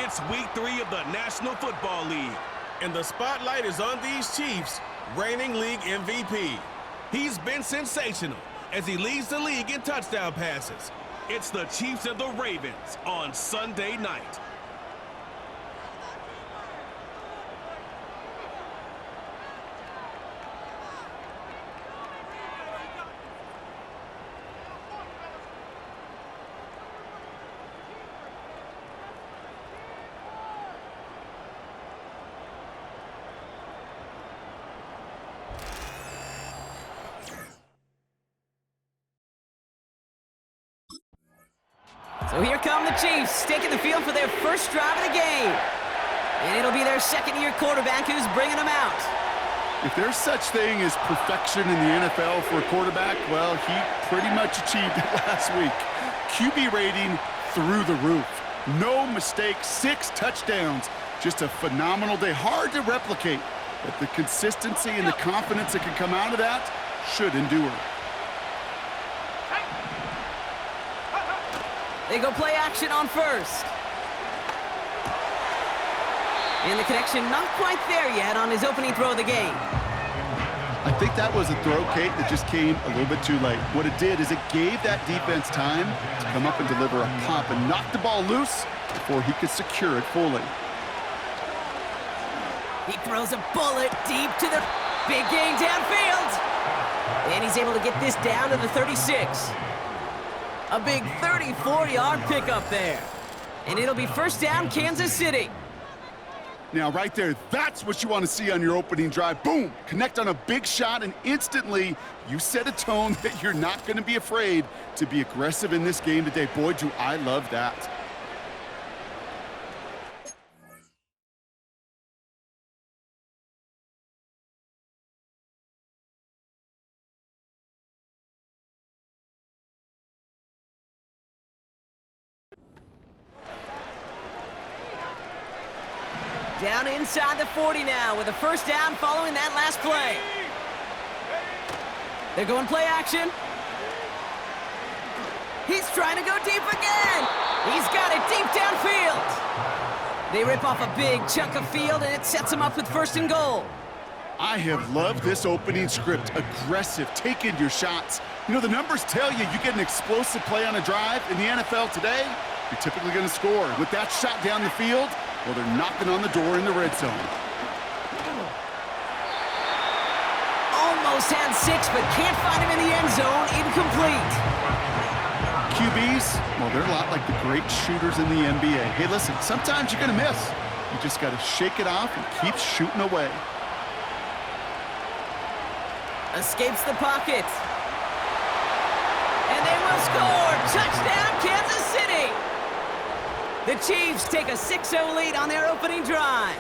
It's week 3 of the National Football League, and the spotlight is on these Chiefs, reigning league MVP. He's been sensational as he leads the league in touchdown passes. It's the Chiefs and the Ravens on Sunday night. So here come the Chiefs, taking the field for their first drive of the game. And it'll be their second-year quarterback who's bringing them out. If there's such thing as perfection in the NFL for a quarterback, well, he pretty much achieved it last week. QB rating through the roof. No mistakes, 6 touchdowns. Just a phenomenal day. Hard to replicate, but the consistency and the confidence that can come out of that should endure. They go play action on first. And the connection not quite there yet on his opening throw of the game. I think that was a throw, Kate, that just came a little bit too late. What it did is it gave that defense time to come up and deliver a pop and knock the ball loose before he could secure it fully. He throws a bullet deep to the big game downfield. And he's able to get this down to the 36. A big 34-yard pickup there. And it'll be first down, Kansas City. Now, right there, that's what you want to see on your opening drive. Boom! Connect on a big shot, and instantly you set a tone that you're not going to be afraid to be aggressive in this game today. Boy, do I love that. Down inside the 40 now with a first down following that last play. They're going play action. He's trying to go deep again. He's got it deep downfield. They rip off a big chunk of field, and it sets him up with first and goal. I have loved this opening script. Aggressive, taking your shots. You know, the numbers tell you get an explosive play on a drive. In the NFL today, you're typically going to score. With that shot down the field, well, they're knocking on the door in the red zone. Almost had 6, but can't find him in the end zone. Incomplete. QBs, well, they're a lot like the great shooters in the NBA. Hey, listen, sometimes you're going to miss. You just got to shake it off and keep shooting away. Escapes the pocket. And they will score. Touchdown, Kansas City. The Chiefs take a 6-0 lead on their opening drive.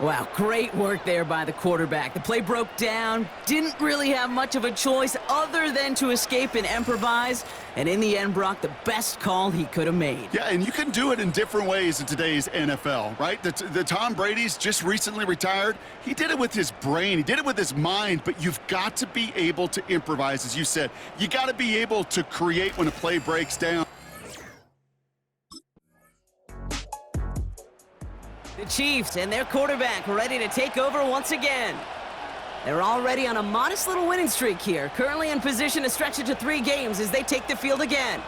Wow, great work there by the quarterback. The play broke down, didn't really have much of a choice other than to escape and improvise, and in the end, Brock, the best call he could have made. Yeah, and you can do it in different ways in today's NFL, right? The Tom Brady's just recently retired. He did it with his brain. He did it with his mind, but you've got to be able to improvise, as you said. You got to be able to create when a play breaks down. The Chiefs and their quarterback ready to take over once again. They're already on a modest little winning streak here, currently in position to stretch it to 3 games as they take the field again.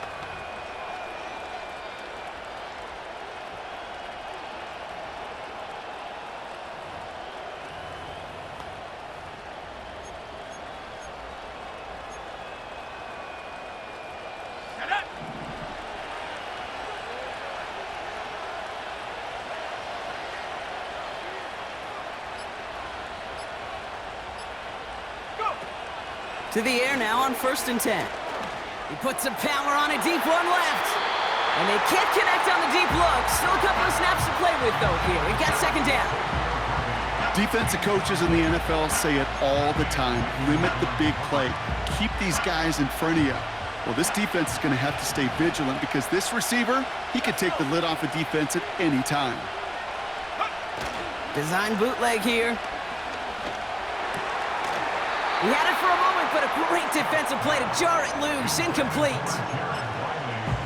To the air now on 1st and 10. He puts some power on a deep one left. And they can't connect on the deep look. Still a couple of snaps to play with, though, here. We got second down. Defensive coaches in the NFL say it all the time. Limit the big play. Keep these guys in front of you. Well, this defense is going to have to stay vigilant because this receiver, he could take the lid off a defense at any time. Design bootleg here. He had it for a moment, but a great defensive play to jar it loose. Incomplete.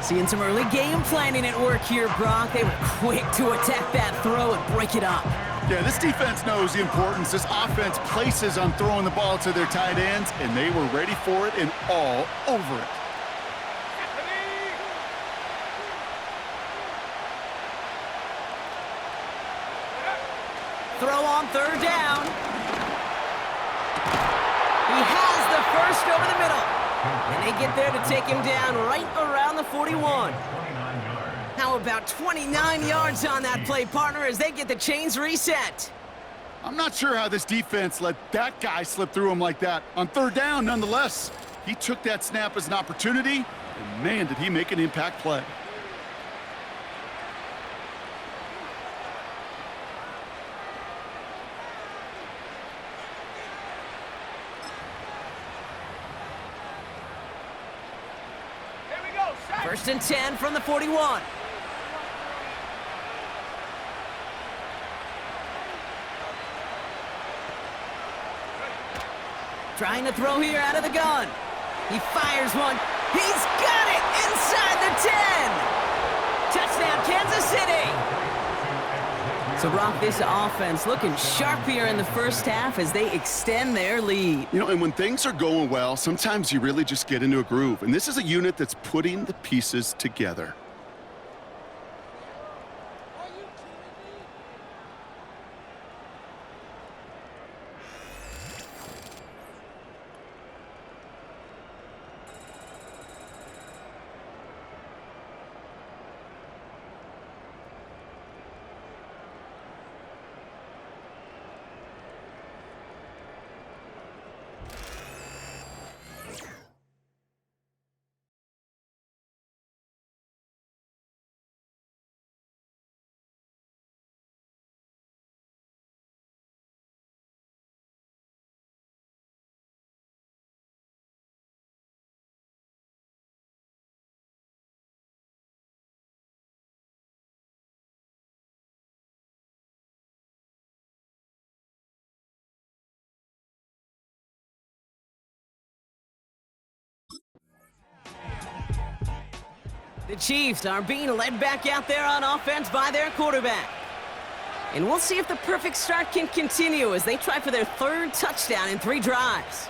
Seeing some early game planning at work here, Brock. They were quick to attack that throw and break it up. Yeah, this defense knows the importance this offense places on throwing the ball to their tight ends, and they were ready for it and all over it. Throw on third down. He has the first over the middle. And they get there to take him down right around the 41. How about 29 yards on that play, partner, as they get the chains reset? I'm not sure how this defense let that guy slip through him like that. On third down, nonetheless, he took that snap as an opportunity, and man, did he make an impact play. First and 10 from the 41. Trying to throw here out of the gun. He fires one. He's got it inside the 10. Touchdown, Kansas City. So, Brock, this offense looking sharp here in the first half as they extend their lead. You know, and when things are going well, sometimes you really just get into a groove. And this is a unit that's putting the pieces together. The Chiefs are being led back out there on offense by their quarterback. And we'll see if the perfect start can continue as they try for their third touchdown in 3 drives.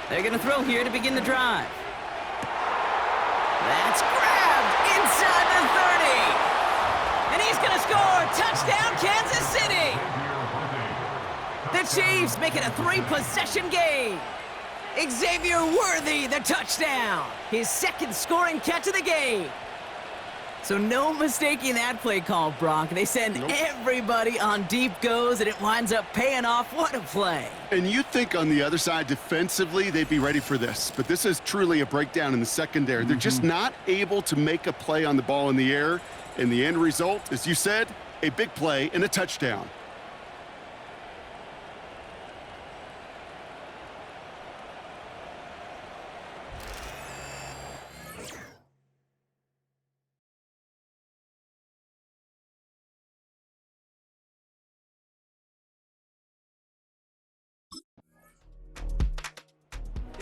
They're going to throw here to begin the drive. That's grabbed inside the 30. And he's going to score. Touchdown, Kansas City. The Chiefs make it a 3-possession game. Xavier Worthy, the touchdown. His second scoring catch of the game. So no mistaking that play call, Brock. They send everybody on deep goes, and it winds up paying off. What a play. And you think on the other side, defensively, they'd be ready for this. But this is truly a breakdown in the secondary. They're just not able to make a play on the ball in the air. And the end result, as you said, a big play and a touchdown.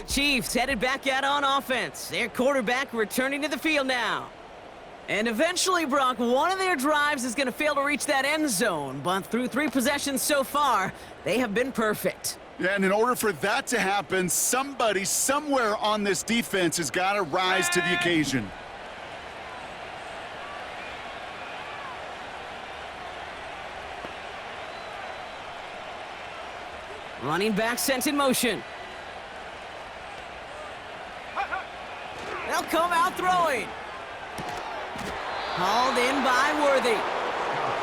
Chiefs headed back out on offense. Their quarterback returning to the field now. And eventually, Brock, one of their drives is going to fail to reach that end zone. But through 3 possessions so far, they have been perfect. Yeah, and in order for that to happen, somebody somewhere on this defense has got to rise to the occasion. Running back sent in motion. They'll come out throwing. Hauled in by Worthy.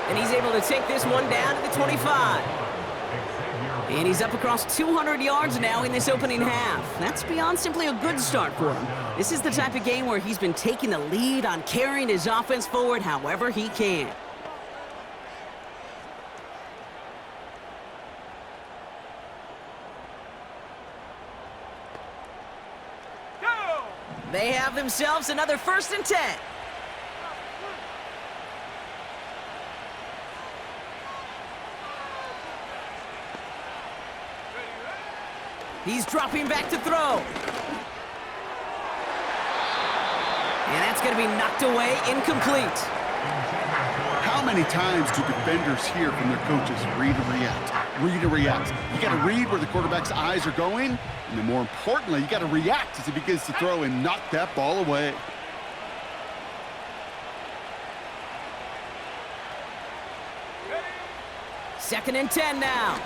And he's able to take this one down to the 25. And he's up across 200 yards now in this opening half. That's beyond simply a good start for him. This is the type of game where he's been taking the lead on carrying his offense forward however he can. They have themselves another 1st and 10. He's dropping back to throw. And that's going to be knocked away, incomplete. How many times do defenders hear from their coaches, read and react, read and react? You got to read where the quarterback's eyes are going, and then more importantly, you got to react as he begins to throw and knock that ball away. Second and 10 now.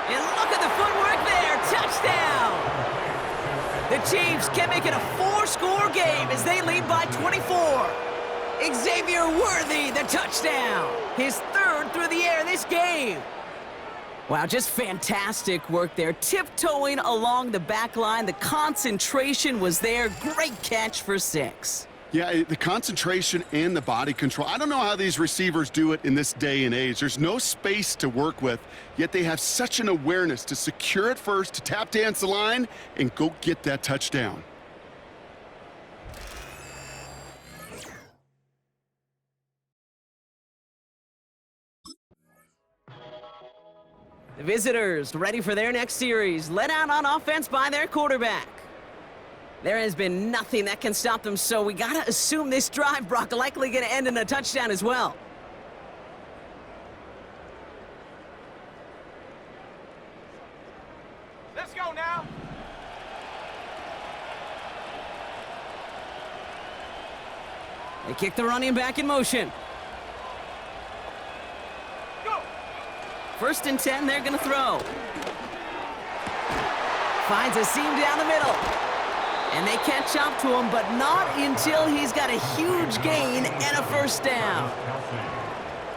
And look at the footwork there, touchdown! The Chiefs can make it a 4-score game as they lead by 24. Xavier Worthy, the touchdown. His third through the air this game. Wow, just fantastic work there. Tiptoeing along the back line. The concentration was there. Great catch for 6. Yeah, the concentration and the body control. I don't know how these receivers do it in this day and age. There's no space to work with, yet they have such an awareness to secure it first, to tap dance the line, and go get that touchdown. The visitors ready for their next series, led out on offense by their quarterback. There has been nothing that can stop them, so we gotta assume this drive, Brock, likely gonna end in a touchdown as well. Let's go now. They kick the running back in motion. Go. First and 10, they're gonna throw. Finds a seam down the middle. And they catch up to him, but not until he's got a huge gain and a first down.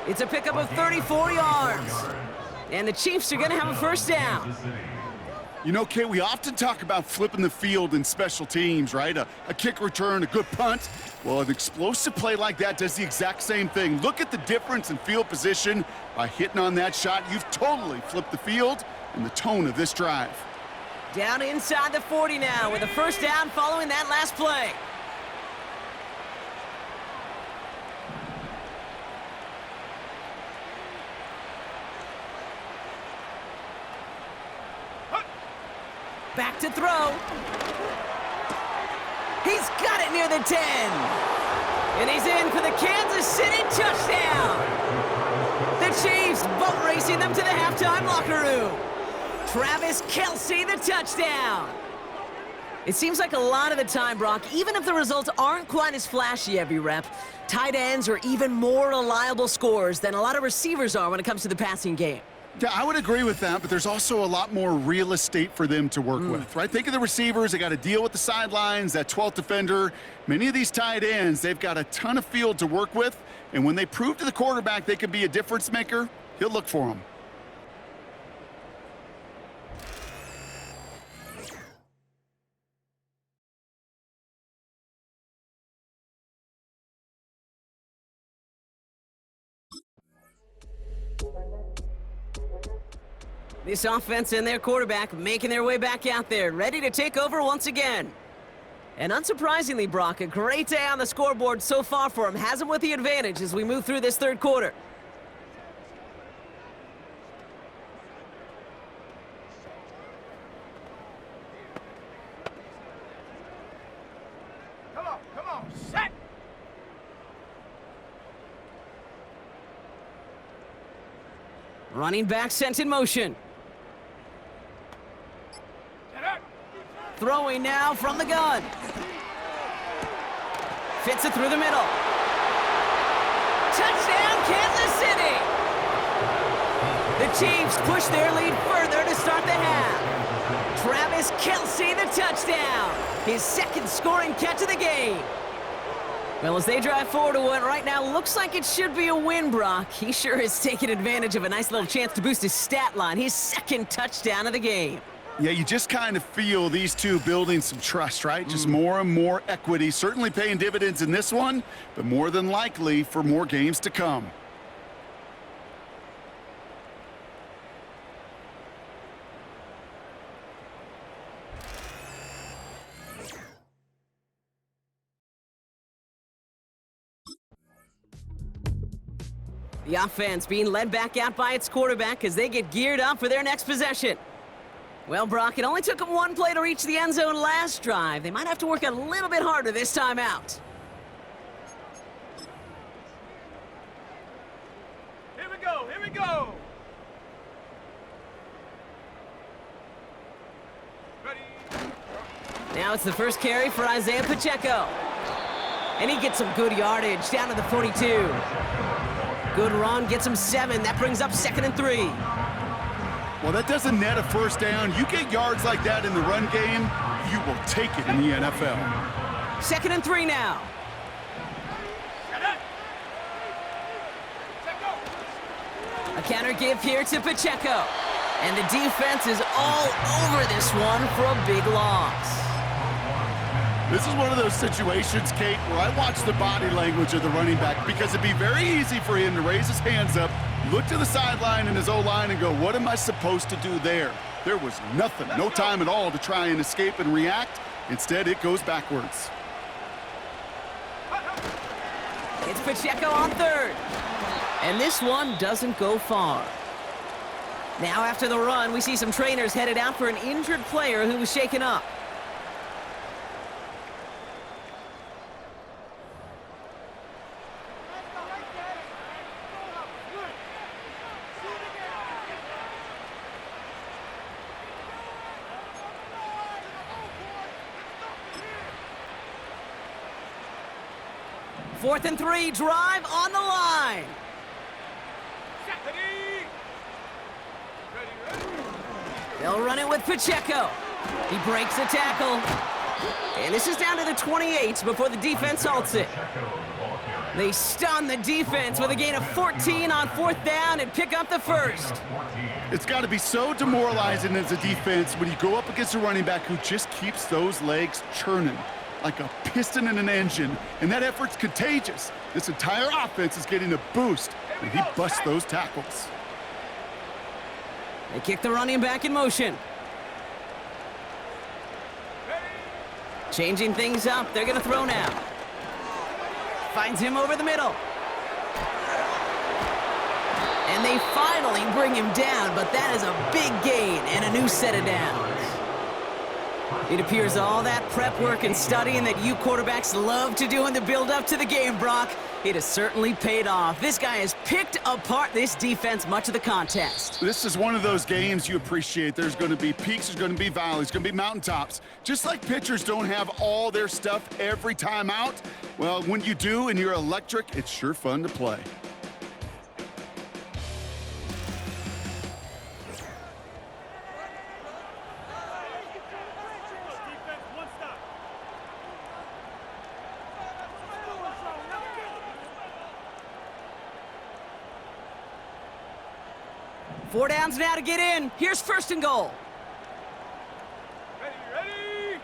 It's a pickup of 34 yards. And the Chiefs are gonna have a first down. You know, Kate, we often talk about flipping the field in special teams, right? A kick return, a good punt. Well, an explosive play like that does the exact same thing. Look at the difference in field position. By hitting on that shot, you've totally flipped the field and the tone of this drive. Down inside the 40 now with a first down following that last play. Back to throw. He's got it near the 10. And he's in for the Kansas City touchdown. The Chiefs boat racing them to the halftime locker room. Travis Kelce, the touchdown. It seems like a lot of the time, Brock, even if the results aren't quite as flashy every rep, tight ends are even more reliable scorers than a lot of receivers are when it comes to the passing game. Yeah, I would agree with that, but there's also a lot more real estate for them to work with, right? Think of the receivers. They got to deal with the sidelines, that 12th defender. Many of these tight ends, they've got a ton of field to work with, and when they prove to the quarterback they could be a difference maker, he'll look for them. This offense and their quarterback making their way back out there, ready to take over once again. And unsurprisingly, Brock, a great day on the scoreboard so far for him. Has him with the advantage as we move through this third quarter. Come on, set. Running back sent in motion. Throwing now from the gun. Fits it through the middle. Touchdown, Kansas City! The Chiefs push their lead further to start the half. Travis Kelce, the touchdown. His second scoring catch of the game. Well, as they drive forward to what right now looks like it should be a win, Brock, he sure has taken advantage of a nice little chance to boost his stat line. His second touchdown of the game. Yeah, you just kind of feel these two building some trust, right? Just more and more equity, certainly paying dividends in this one, but more than likely for more games to come. The offense being led back out by its quarterback as they get geared up for their next possession. Well, Brock, it only took them one play to reach the end zone last drive. They might have to work a little bit harder this time out. Here we go, here we go! Ready? Now it's the first carry for Isaiah Pacheco. And he gets some good yardage down to the 42. Good run, gets him 7. That brings up 2nd and 3. Well, that doesn't net a first down. You get yards like that in the run game, you will take it in the NFL. 2nd and 3 now. A counter give here to Pacheco. And the defense is all over this one for a big loss. This is one of those situations, Kate, where I watch the body language of the running back because it'd be very easy for him to raise his hands up, look to the sideline in his O-line and go, what am I supposed to do there? There was nothing, no time at all to try and escape and react. Instead, it goes backwards. It's Pacheco on 3rd. And this one doesn't go far. Now after the run, we see some trainers headed out for an injured player who was shaken up. Fourth and 3, drive on the line. They'll run it with Pacheco. He breaks a tackle. And this is down to the 28 before the defense halts it. They stun the defense with a gain of 14 on 4th down and pick up the first. It's got to be so demoralizing as a defense when you go up against a running back who just keeps those legs churning like a piston in an engine, and that effort's contagious. This entire offense is getting a boost when he busts those tackles. They kick the running back in motion. Changing things up, they're gonna throw now. Finds him over the middle. And they finally bring him down, but that is a big gain and a new set of downs. It appears all that prep work and studying that you quarterbacks love to do in the build-up to the game, Brock, it has certainly paid off. This guy has picked apart this defense much of the contest. This is one of those games you appreciate. There's going to be peaks, there's going to be valleys, there's going to be mountaintops. Just like pitchers don't have all their stuff every time out, well, when you do and you're electric, it's sure fun to play. Four downs now to get in. Here's 1st and goal. Ready!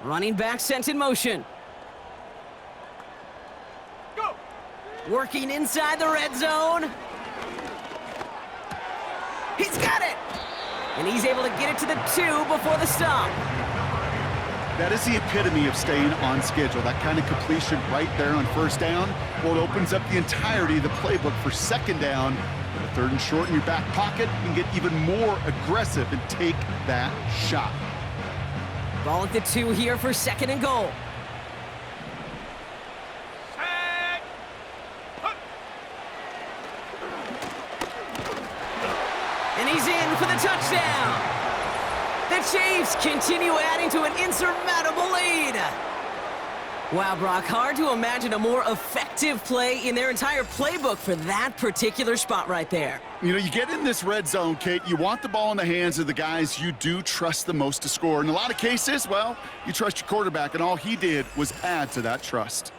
Running back sent in motion. Go! Working inside the red zone. He's got it! And he's able to get it to the 2 before the stop. That is the epitome of staying on schedule. That kind of completion right there on 1st down. Well, it opens up the entirety of the playbook for 2nd down. With a 3rd and short in your back pocket, you can get even more aggressive and take that shot. Ball at the 2 here for 2nd and goal. Set! Hup! And he's in for the touchdown. The Chiefs continue adding to an insurmountable lead. Wow, Brock, hard to imagine a more effective play in their entire playbook for that particular spot right there. You know, you get in this red zone, Kate, you want the ball in the hands of the guys you do trust the most to score. In a lot of cases, well, you trust your quarterback, and all he did was add to that trust.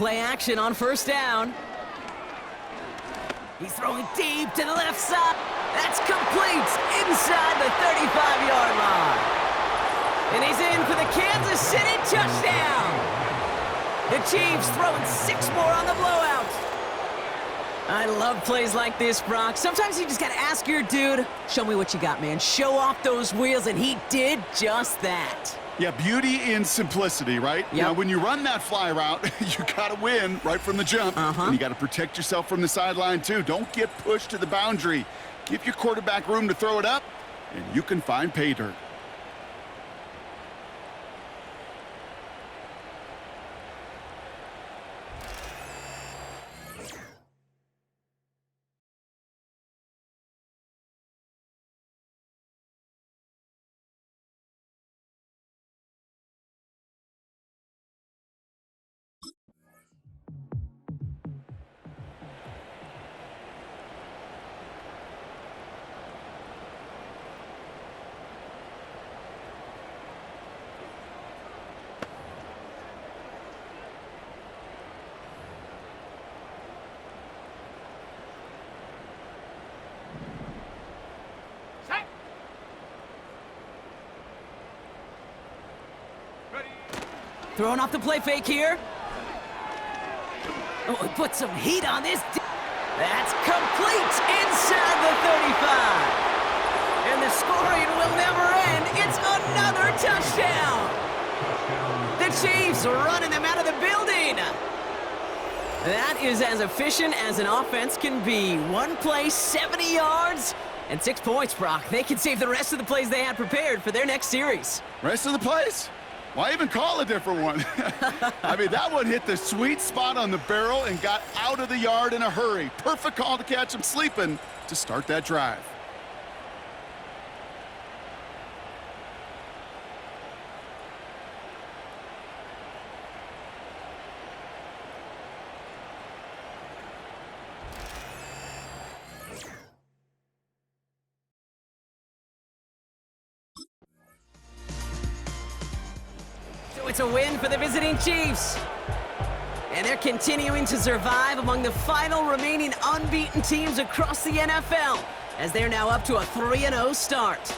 Play action on first down. He's throwing deep to the left side. That's complete inside the 35-yard line. And he's in for the Kansas City touchdown. The Chiefs throwing 6 more on the blowout. I love plays like this, Brock. Sometimes you just got to ask your dude, show me what you got, man. Show off those wheels, and he did just that. Yeah, beauty in simplicity, right? Yep. Now, when you run that fly route, you got to win right from the jump. And you got to protect yourself from the sideline, too. Don't get pushed to the boundary. Give your quarterback room to throw it up, and you can find pay dirt. Set. Ready. Throwing off the play fake here. Oh, he put some heat on this. That's complete inside the 35. And the scoring will never end. It's another touchdown. The Chiefs running them out of the building. That is as efficient as an offense can be. One play, 70 yards, and 6 points, Brock. They can save the rest of the plays they had prepared for their next series. Rest of the plays? Why even call a different one? I mean, that one hit the sweet spot on the barrel and got out of the yard in a hurry. Perfect call to catch him sleeping to start that drive. So it's a win for the visiting Chiefs. And they're continuing to survive among the final remaining unbeaten teams across the NFL, as they're now up to a 3-0 start.